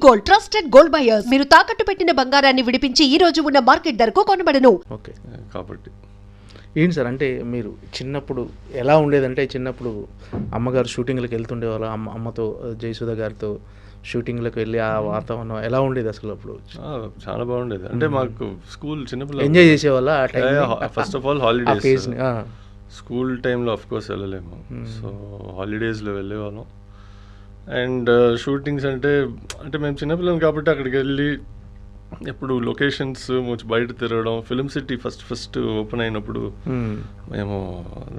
Gold, trusted gold buyers. మీరు తాకట్టు పెట్టిన బంగారాన్ని విడిపించి ఈ రోజు ఉన్న మార్కెట్ ధరకు కొనబడను. ఓకే. కాబట్టి ఏంటి సార్ అంటే మీరు చిన్నప్పుడు ఎలా ఉండేదంటే చిన్నప్పుడు అమ్మగారు షూటింగ్లకు వెళ్తుండేవాళ్ళ అమ్మతో జయసుధ గారితో షూటింగ్లకు వెళ్ళి ఆ వాతావరణం ఎలా ఉండేది అసలు అప్పుడు? చాలా బాగుండేది. అంటే మాకు స్కూల్ చిన్నపిల్లలు ఎంజాయ్ చేసేవాళ్ళ ఆ time? First of all holidays, school టైంలో ఆఫ్ కోర్స్ వెళ్ళలేము. సో హాలిడేస్లో వెళ్ళేవాళ్ళం. అండ్ షూటింగ్స్ అంటే మేము చిన్నపిల్లలు కాబట్టి అక్కడికి వెళ్ళి ఎప్పుడు లొకేషన్స్ బయట తిరగడం. ఫిలిం సిటీ ఫస్ట్ ఓపెన్ అయినప్పుడు మేము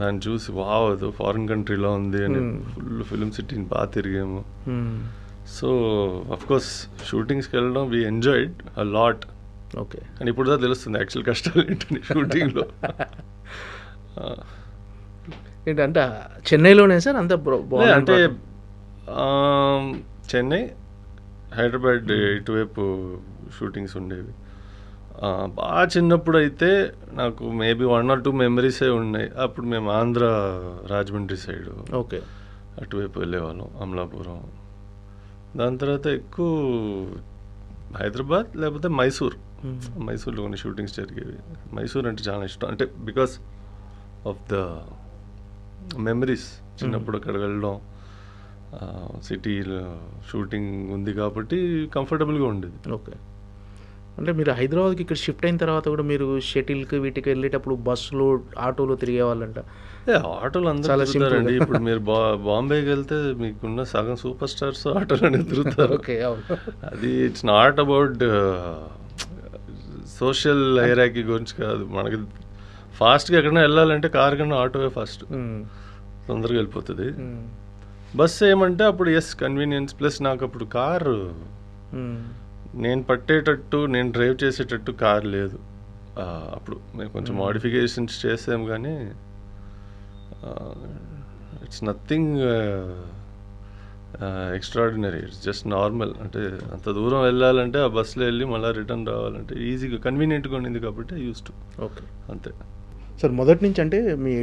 దాన్ని చూసి వావ్ అది ఫారిన్ కంట్రీలో ఉంది అని ఫుల్ ఫిలిం సిటీని బాగా తిరిగాము. సో అఫ్ కోర్స్ షూటింగ్స్కి వెళ్ళడం we enjoyed a lot. Okay. కానీ ఇప్పుడు దా తెలుస్తుంది యాక్చువల్ కష్టాలు ఏంటని షూటింగ్లో. ఏంటంటే చెన్నైలోనే సార్ అంత అంటే చెన్నై, హైదరాబాద్ ఇటువైపు షూటింగ్స్ ఉండేవి. బాగా చిన్నప్పుడు అయితే నాకు మేబీ 1 or 2 మెమరీసే ఉన్నాయి. అప్పుడు మేము ఆంధ్ర రాజమండ్రి సైడ్ ఓకే అటువైపు వెళ్ళేవాళ్ళం, అమలాపురం. దాని తర్వాత ఎక్కువ హైదరాబాద్ లేకపోతే మైసూర్లో కొన్ని షూటింగ్స్ జరిగేవి. మైసూర్ అంటే చాలా ఇష్టం, అంటే బికాస్ ఆఫ్ ద మెమరీస్. చిన్నప్పుడు అక్కడ వెళ్ళడం, సిటీలో షూటింగ్ ఉంది కాబట్టి కంఫర్టబుల్గా ఉండేది. ఓకే. అంటే మీరు హైదరాబాద్కి ఇక్కడ షిఫ్ట్ అయిన తర్వాత కూడా మీరు షటిల్కి వీటికి వెళ్ళేటప్పుడు బస్సులో ఆటోలో తిరిగేవాళ్ళంట? ఆటోలు అందరూ తిరుగుతారండి. ఇప్పుడు మీరు బాంబేకి వెళ్తే మీకున్న సగం సూపర్ స్టార్స్ ఆటోలోనే తిరుగుతారు. ఓకే. అది it's not about social hierarchy గురించి కాదు. మనకి ఫాస్ట్గా ఎక్కడైనా వెళ్ళాలంటే కార్ కన్నా ఆటోవే ఫాస్ట్, తొందరగా వెళ్ళిపోతుంది. బస్సు ఏమంటే అప్పుడు కన్వీనియన్స్ ప్లస్ నాకు అప్పుడు కారు నేను పట్టేటట్టు, నేను డ్రైవ్ చేసేటట్టు కార్ లేదు అప్పుడు. మేము కొంచెం మోడిఫికేషన్స్ చేసాం కానీ it's nothing extraordinary, it's just normal. అంటే అంత దూరం వెళ్ళాలంటే ఆ బస్సులో వెళ్ళి మళ్ళీ రిటర్న్ రావాలంటే ఈజీగా కన్వీనియంట్గా ఉండింది కాబట్టి యూస్ టు. ఓకే. అంతే సార్ మొదటి నుంచి అంటే మీ